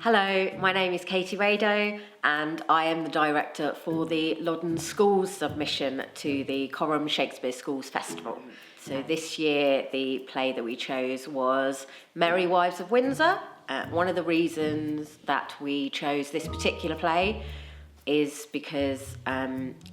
Hello, my name is Katie Rado and I am the director for the Loddon Schools submission to the Coram Shakespeare Schools Festival. So this year the play that we chose was Merry Wives of Windsor. One of the reasons that we chose this particular play is because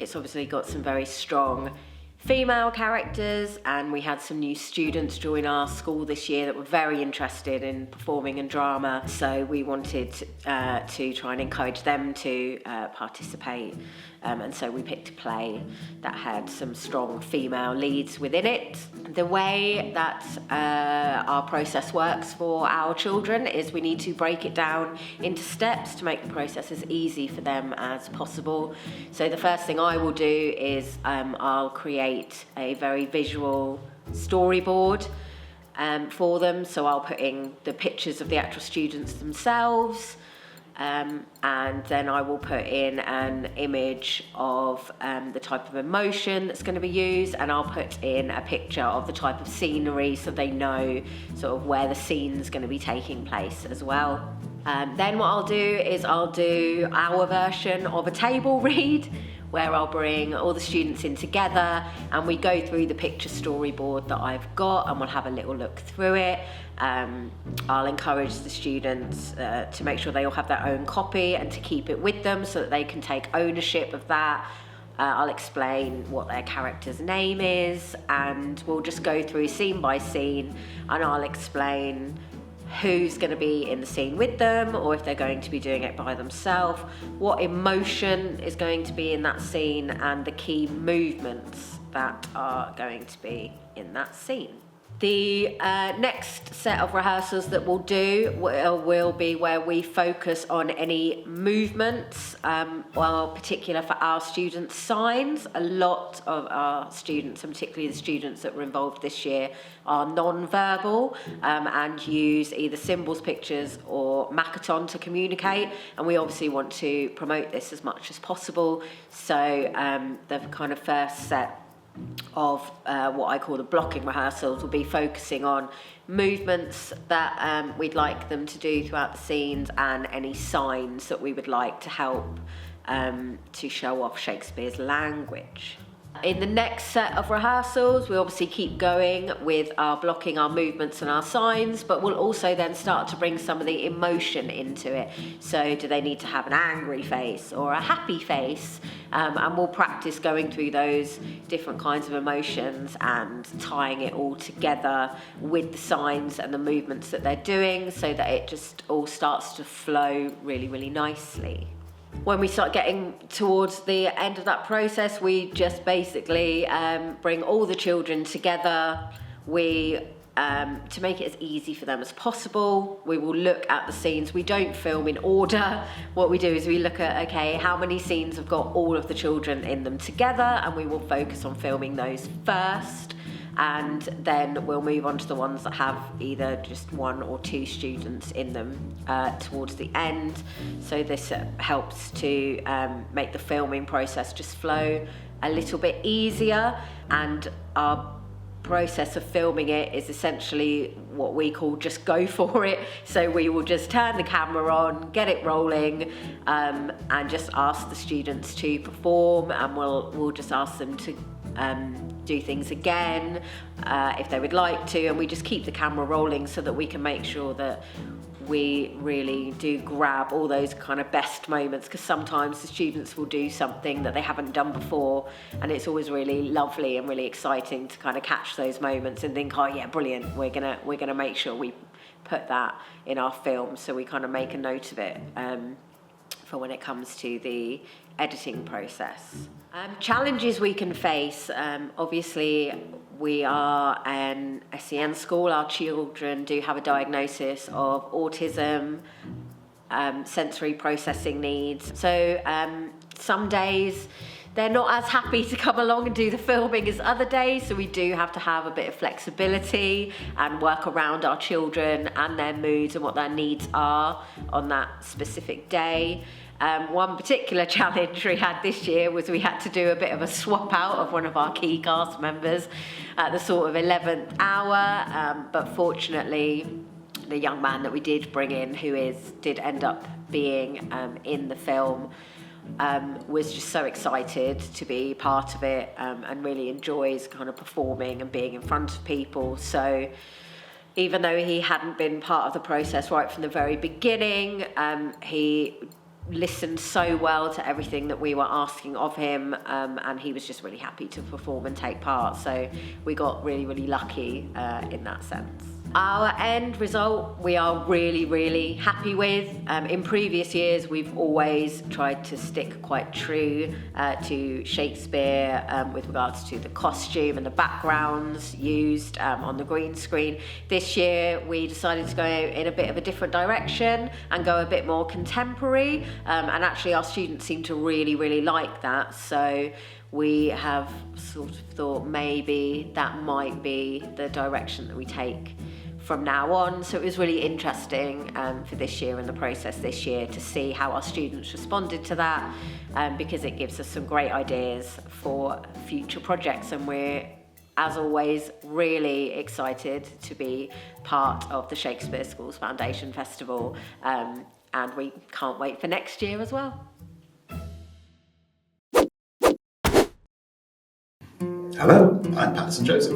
it's obviously got some very strong female characters, and we had some new students join our school this year that were very interested in performing in drama, so we wanted to try and encourage them to participate, and so we picked a play that had some strong female leads within it. The way that our process works for our children is we need to break it down into steps to make the process as easy for them as possible. So the first thing I will do is I'll create a very visual storyboard for them. So I'll put in the pictures of the actual students themselves, and then I will put in an image of the type of emotion that's going to be used, and I'll put in a picture of the type of scenery so they know sort of where the scene's going to be taking place as well. Then what I'll do is I'll do our version of a table read, where I'll bring all the students in together and we go through the picture storyboard that I've got, and we'll have a little look through it. I'll encourage the students to make sure they all have their own copy and to keep it with them so that they can take ownership of that. I'll explain what their character's name is, and we'll just go through scene by scene, and I'll explain who's going to be in the scene with them, or if they're going to be doing it by themselves, what emotion is going to be in that scene, and the key movements that are going to be in that scene. The next set of rehearsals that we'll do will be where we focus on any movements, particular for our students' signs. A lot of our students, and particularly the students that were involved this year, are non-verbal and use either symbols, pictures or Makaton to communicate, and we obviously want to promote this as much as possible. So the kind of first set of what I call the blocking rehearsals will be focusing on movements that we'd like them to do throughout the scenes, and any signs that we would like to help to show off Shakespeare's language. In the next set of rehearsals, we obviously keep going with our blocking, our movements and our signs, but we'll also then start to bring some of the emotion into it. So do they need to have an angry face or a happy face? And we'll practice going through those different kinds of emotions and tying it all together with the signs and the movements that they're doing, so that it just all starts to flow really, really nicely. When we start getting towards the end of that process, we just basically bring all the children together. To make it as easy for them as possible, we will look at the scenes. We don't film in order. What we do is we look at, okay, how many scenes have got all of the children in them together, and we will focus on filming those first. And then we'll move on to the ones that have either just one or two students in them towards the end. So this helps to make the filming process just flow a little bit easier, and our process of filming it is essentially what we call just go for it. So we will just turn the camera on, get it rolling, and just ask the students to perform, and we'll just ask them to do things again if they would like to, and we just keep the camera rolling so that we can make sure that we really do grab all those kind of best moments, because sometimes the students will do something that they haven't done before, and it's always really lovely and really exciting to kind of catch those moments and think, oh yeah, brilliant, we're gonna make sure we put that in our film. So we kind of make a note of it for when it comes to the editing process. Challenges we can face, obviously we are an SEN school. Our children do have a diagnosis of autism, sensory processing needs. So some days they're not as happy to come along and do the filming as other days, so we do have to have a bit of flexibility and work around our children and their moods and what their needs are on that specific day. One particular challenge we had this year was we had to do a bit of a swap out of one of our key cast members at the sort of 11th hour, but fortunately the young man that we did bring in, who did end up being in the film, was just so excited to be part of it, and really enjoys kind of performing and being in front of people. So even though he hadn't been part of the process right from the very beginning, he listened so well to everything that we were asking of him, and he was just really happy to perform and take part. So we got really, really lucky in that sense. Our end result we are really, really happy with. In previous years we've always tried to stick quite true to Shakespeare with regards to the costume and the backgrounds used on the green screen. This year we decided to go in a bit of a different direction and go a bit more contemporary, and actually our students seem to really, really like that. So we have sort of thought maybe that might be the direction that we take from now on. So it was really interesting for this year and the process this year to see how our students responded to that, because it gives us some great ideas for future projects, and we're, as always, really excited to be part of the Shakespeare Schools Foundation Festival, and we can't wait for next year as well. Hello, I'm Patterson Joseph,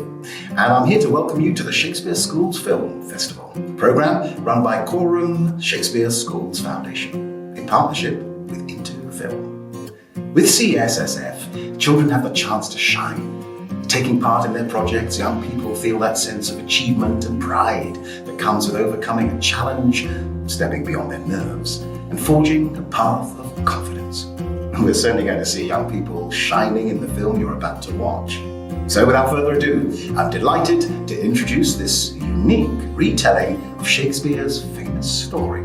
and I'm here to welcome you to the Shakespeare Schools Film Festival, a programme run by Coram Shakespeare Schools Foundation, in partnership with Into Film. With CSSF, children have the chance to shine. Taking part in their projects, young people feel that sense of achievement and pride that comes with overcoming a challenge, stepping beyond their nerves, and forging a path of confidence. We're certainly going to see young people shining in the film you're about to watch. So without further ado, I'm delighted to introduce this unique retelling of Shakespeare's famous story.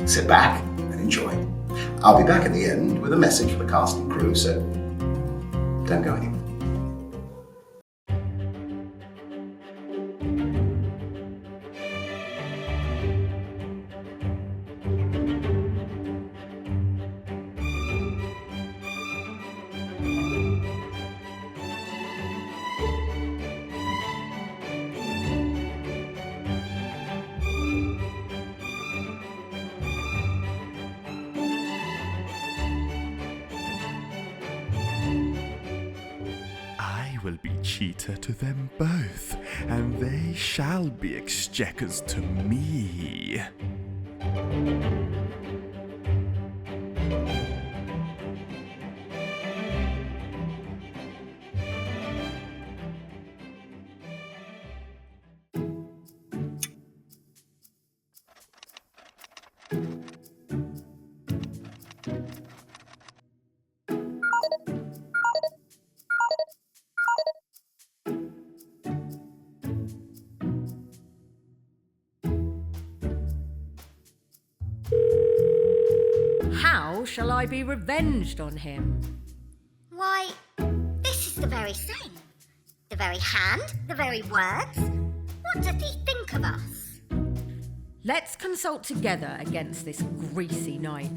Sit back and enjoy. I'll be back at the end with a message for the cast and crew, so don't go anywhere. I will be cheater to them both, and they shall be exchequers to me. How shall I be revenged on him? Why, this is the very same. The very hand, the very words. What doth he think of us? Let's consult together against this greasy knight.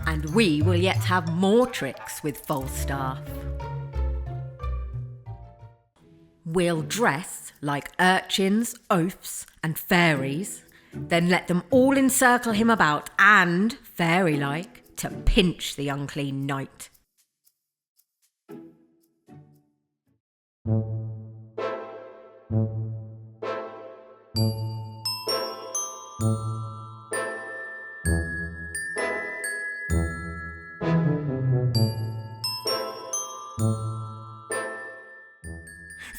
And we will yet have more tricks with Falstaff. We'll dress like urchins, oafs, and fairies, then let them all encircle him about and, fairy-like, to pinch the unclean knight.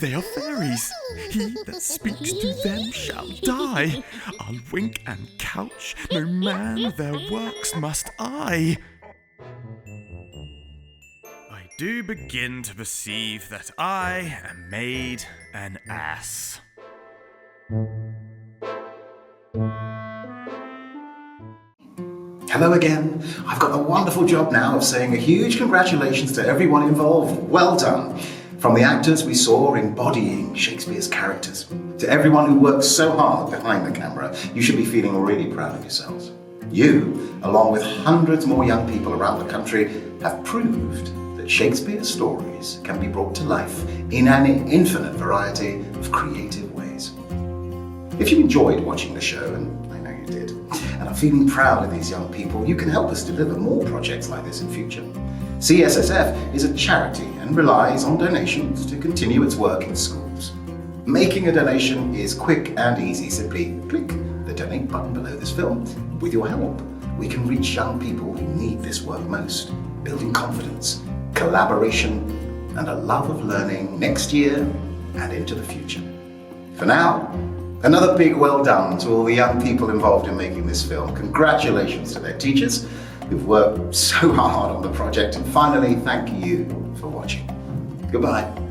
They are fairies. He that speaks to them shall die. I'll wink and couch, no man their works must eye. I do begin to perceive that I am made an ass. Hello again. I've got the wonderful job now of saying a huge congratulations to everyone involved. Well done. From the actors we saw embodying Shakespeare's characters, to everyone who works so hard behind the camera, you should be feeling really proud of yourselves. You, along with hundreds more young people around the country, have proved that Shakespeare's stories can be brought to life in an infinite variety of creative ways. If you enjoyed watching the show, and I know you did, and are feeling proud of these young people, you can help us deliver more projects like this in future. CSSF is a charity and relies on donations to continue its work in schools. Making a donation is quick and easy. Simply click the donate button below this film. With your help, we can reach young people who need this work most, building confidence, collaboration, and a love of learning next year and into the future. For now, another big well done to all the young people involved in making this film. Congratulations to their teachers who've worked so hard on the project, and finally, thank you for watching. Goodbye.